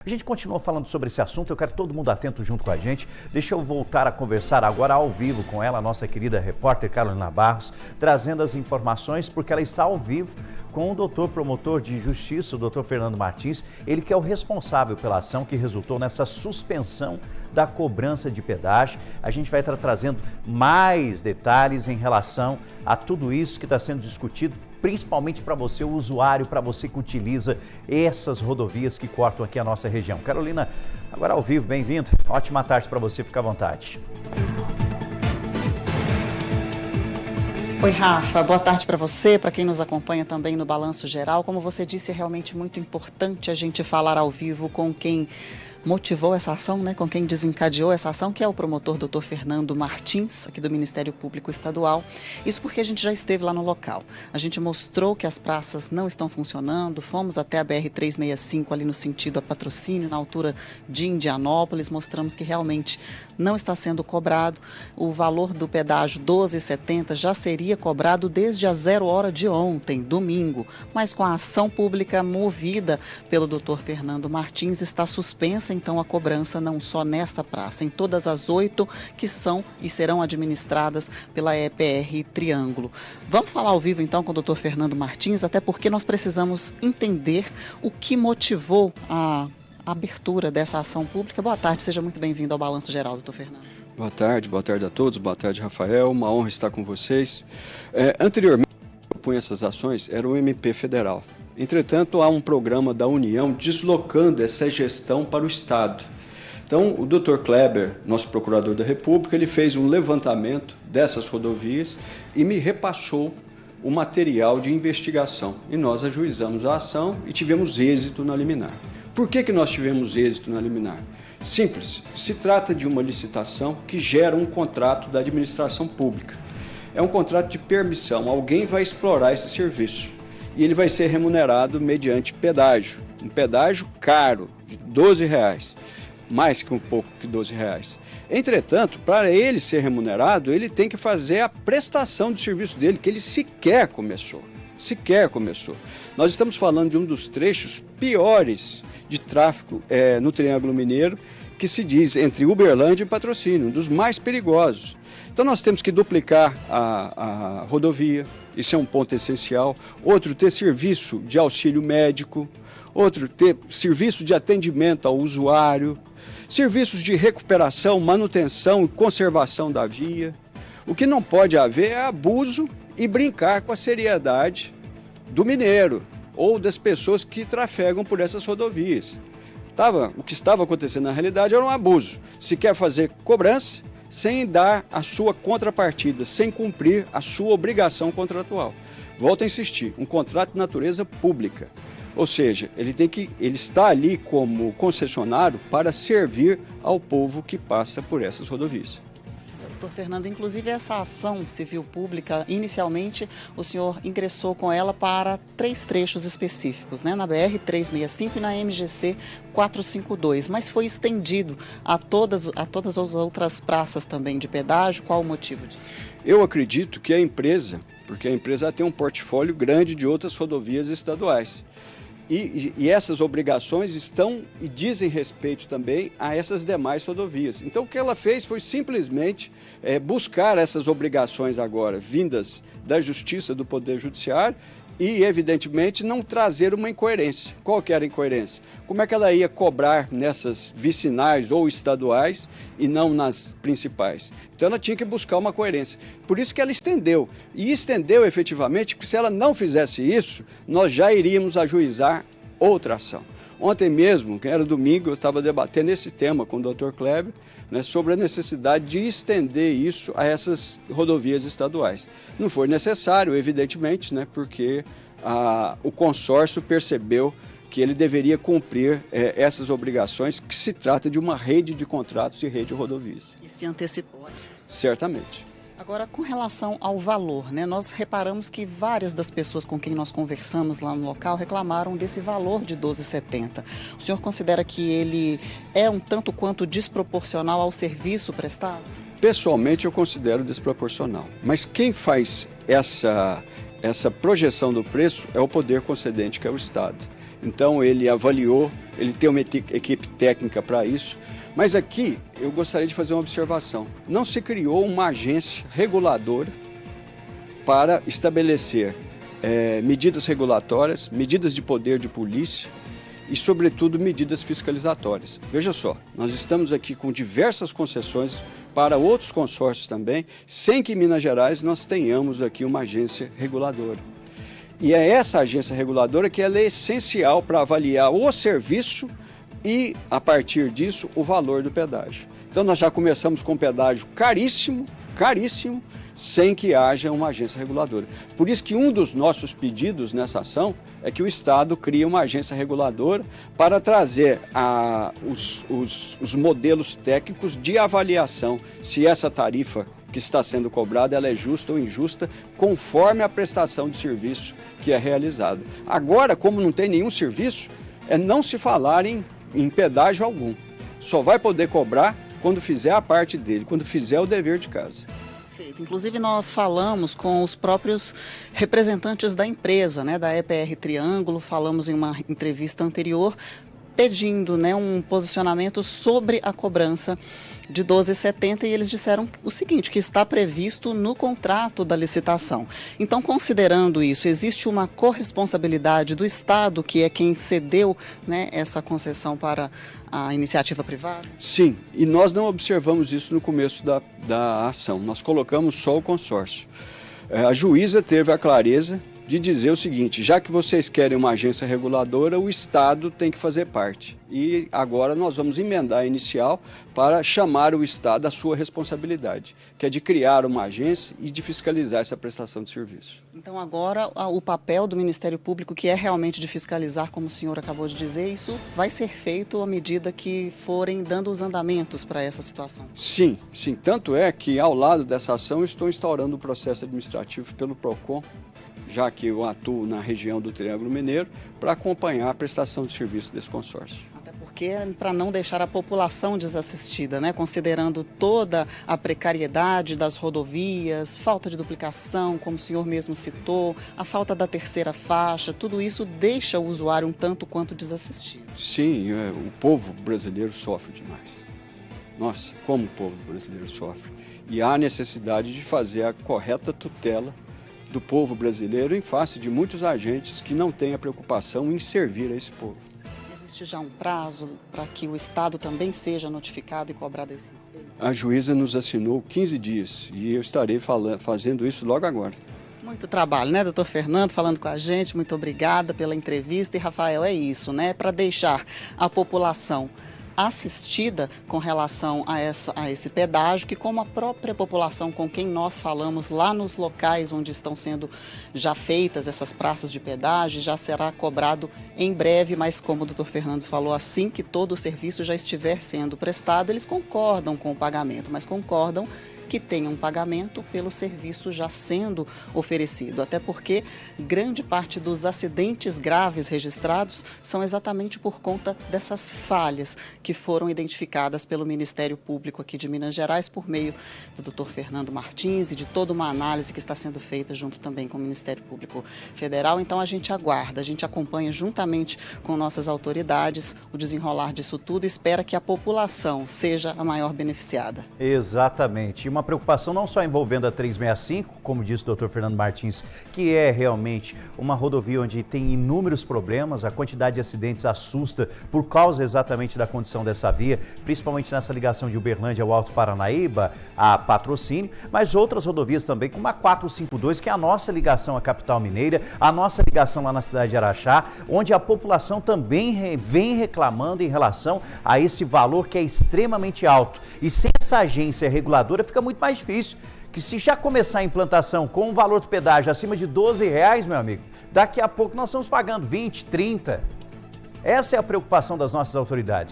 A gente continua falando sobre esse assunto, eu quero todo mundo atento junto com a gente. Deixa eu voltar a conversar agora ao vivo com ela, a nossa querida repórter Carolina Barros, trazendo as informações, porque ela está ao vivo com o doutor promotor de justiça, o doutor Fernando Martins, ele que é o responsável pela ação que resultou nessa suspensão da cobrança de pedágio. A gente vai estar trazendo mais detalhes em relação a tudo isso que está sendo discutido, principalmente para você, o usuário, para você que utiliza essas rodovias que cortam aqui a nossa região. Carolina, agora ao vivo, bem-vinda. Ótima tarde para você, fica à vontade. Oi, Rafa, boa tarde para você, para quem nos acompanha também no Balanço Geral. Como você disse, é realmente muito importante a gente falar ao vivo com quem motivou essa ação, né, com quem desencadeou essa ação, que é o promotor Dr. Fernando Martins, aqui do Ministério Público Estadual. Isso porque a gente já esteve lá no local. A gente mostrou que as praças não estão funcionando, fomos até a BR-365 ali no sentido a Patrocínio, na altura de Indianópolis, mostramos que realmente não está sendo cobrado. O valor do pedágio 12,70 já seria cobrado desde a 0 hora de ontem, domingo, mas com a ação pública movida pelo Dr. Fernando Martins, está suspensa então a cobrança não só nesta praça, em todas as 8 que são e serão administradas pela EPR Triângulo. Vamos falar ao vivo então com o Dr. Fernando Martins, até porque nós precisamos entender o que motivou a abertura dessa ação pública. Boa tarde, seja muito bem-vindo ao Balanço Geral, Dr. Fernando. Boa tarde a todos, boa tarde, Rafael, uma honra estar com vocês. Anteriormente, eu propunha essas ações, era o MP federal. Entretanto, há um programa da União deslocando essa gestão para o Estado. Então, o Dr. Kleber, nosso procurador da República, ele fez um levantamento dessas rodovias e me repassou o material de investigação. E nós ajuizamos a ação e tivemos êxito na liminar. Por que nós tivemos êxito na liminar? Simples, se trata de uma licitação que gera um contrato da administração pública. É um contrato de permissão, alguém vai explorar esse serviço. E ele vai ser remunerado mediante pedágio, um pedágio caro, de R$12, mais que um pouco que R$12. Entretanto, para ele ser remunerado, ele tem que fazer a prestação do serviço dele, que ele sequer começou. Nós estamos falando de um dos trechos piores de tráfego no Triângulo Mineiro, que se diz entre Uberlândia e Patrocínio, um dos mais perigosos. Então nós temos que duplicar a rodovia, isso é um ponto essencial. Outro, ter serviço de auxílio médico. Outro, ter serviço de atendimento ao usuário. Serviços de recuperação, manutenção e conservação da via. O que não pode haver é abuso e brincar com a seriedade do mineiro ou das pessoas que trafegam por essas rodovias. O que estava acontecendo na realidade era um abuso. Se quer fazer cobrança sem dar a sua contrapartida, sem cumprir a sua obrigação contratual. Volto a insistir, um contrato de natureza pública. Ou seja, ele está ali como concessionário para servir ao povo que passa por essas rodovias. Doutor Fernando, inclusive essa ação civil pública, inicialmente o senhor ingressou com ela para 3 trechos específicos, né? Na BR-365 e na MGC 452, mas foi estendido a todas as outras praças também de pedágio. Qual o motivo disso? Eu acredito que a empresa, porque a empresa tem um portfólio grande de outras rodovias estaduais. E essas obrigações estão e dizem respeito também a essas demais rodovias. Então, o que ela fez foi simplesmente buscar essas obrigações agora, vindas da Justiça, do Poder Judiciário, e, evidentemente, não trazer uma incoerência. Qual que era a incoerência? Como é que ela ia cobrar nessas vicinais ou estaduais e não nas principais? Então, ela tinha que buscar uma coerência. Por isso que ela estendeu. E estendeu, efetivamente, porque se ela não fizesse isso, nós já iríamos ajuizar outra ação. Ontem mesmo, que era domingo, eu estava debatendo esse tema com o Dr. Kleber, né, sobre a necessidade de estender isso a essas rodovias estaduais. Não foi necessário, evidentemente, né, porque o consórcio percebeu que ele deveria cumprir essas obrigações, que se trata de uma rede de contratos e rede de rodovias. E se antecipou. Certamente. Agora, com relação ao valor, né, nós reparamos que várias das pessoas com quem nós conversamos lá no local reclamaram desse valor de R$12,70. O senhor considera que ele é um tanto quanto desproporcional ao serviço prestado? Pessoalmente, eu considero desproporcional. Mas quem faz essa projeção do preço é o poder concedente, que é o Estado. Então ele avaliou, ele tem uma equipe técnica para isso. Mas aqui eu gostaria de fazer uma observação. Não se criou uma agência reguladora para estabelecer medidas regulatórias, medidas de poder de polícia e, sobretudo, medidas fiscalizatórias. Veja só, nós estamos aqui com diversas concessões para outros consórcios também, sem que em Minas Gerais nós tenhamos aqui uma agência reguladora. E é essa agência reguladora que ela é essencial para avaliar o serviço e, a partir disso, o valor do pedágio. Então nós já começamos com um pedágio caríssimo, caríssimo, sem que haja uma agência reguladora. Por isso que um dos nossos pedidos nessa ação é que o Estado crie uma agência reguladora para trazer os modelos técnicos de avaliação, se essa tarifa que está sendo cobrada ela é justa ou injusta, conforme a prestação de serviço que é realizada. Agora, como não tem nenhum serviço, não se falar em pedágio algum. Só vai poder cobrar quando fizer a parte dele, quando fizer o dever de casa. Inclusive nós falamos com os próprios representantes da empresa, né, da EPR Triângulo, falamos em uma entrevista anterior, pedindo, né, um posicionamento sobre a cobrança de 12,70 e eles disseram o seguinte, que está previsto no contrato da licitação. Então, considerando isso, existe uma corresponsabilidade do Estado, que é quem cedeu, né, essa concessão para a iniciativa privada? Sim, e nós não observamos isso no começo da ação, nós colocamos só o consórcio. A juíza teve a clareza de dizer o seguinte, já que vocês querem uma agência reguladora, o Estado tem que fazer parte. E agora nós vamos emendar a inicial para chamar o Estado à sua responsabilidade, que é de criar uma agência e de fiscalizar essa prestação de serviço. Então agora o papel do Ministério Público, que é realmente de fiscalizar, como o senhor acabou de dizer, isso vai ser feito à medida que forem dando os andamentos para essa situação? Sim, sim. Tanto é que ao lado dessa ação eu estou instaurando o processo administrativo pelo PROCON, já que eu atuo na região do Triângulo Mineiro, para acompanhar a prestação de serviço desse consórcio. Até porque para não deixar a população desassistida, né? Considerando toda a precariedade das rodovias, falta de duplicação, como o senhor mesmo citou, a falta da terceira faixa, tudo isso deixa o usuário um tanto quanto desassistido. Sim, o povo brasileiro sofre demais. Nossa, como o povo brasileiro sofre. E há necessidade de fazer a correta tutela do povo brasileiro em face de muitos agentes que não têm a preocupação em servir a esse povo. Existe já um prazo para que o Estado também seja notificado e cobrado esse respeito? A juíza nos assinou 15 dias e eu estarei fazendo isso logo agora. Muito trabalho, né, doutor Fernando, falando com a gente, muito obrigada pela entrevista. E, Rafael, é isso, né, para deixar a população assistida com relação a esse pedágio, que como a própria população com quem nós falamos lá nos locais onde estão sendo já feitas essas praças de pedágio, já será cobrado em breve, mas como o doutor Fernando falou, assim que todo o serviço já estiver sendo prestado, eles concordam com o pagamento, mas concordam que tenha um pagamento pelo serviço já sendo oferecido, até porque grande parte dos acidentes graves registrados são exatamente por conta dessas falhas que foram identificadas pelo Ministério Público aqui de Minas Gerais por meio do Dr. Fernando Martins e de toda uma análise que está sendo feita junto também com o Ministério Público Federal. Então a gente aguarda, a gente acompanha juntamente com nossas autoridades o desenrolar disso tudo e espera que a população seja a maior beneficiada. Exatamente. Uma preocupação não só envolvendo a 365, como disse o Dr. Fernando Martins, que é realmente uma rodovia onde tem inúmeros problemas, a quantidade de acidentes assusta por causa exatamente da condição dessa via, principalmente nessa ligação de Uberlândia ao Alto Paranaíba, a Patrocínio, mas outras rodovias também, como a 452, que é a nossa ligação à capital mineira, a nossa ligação lá na cidade de Araxá, onde a população também vem reclamando em relação a esse valor que é extremamente alto. E sem essa agência reguladora fica muito mais difícil, que se já começar a implantação com um valor do pedágio acima de R$12, meu amigo, daqui a pouco nós estamos pagando 20, 30. Essa é a preocupação das nossas autoridades.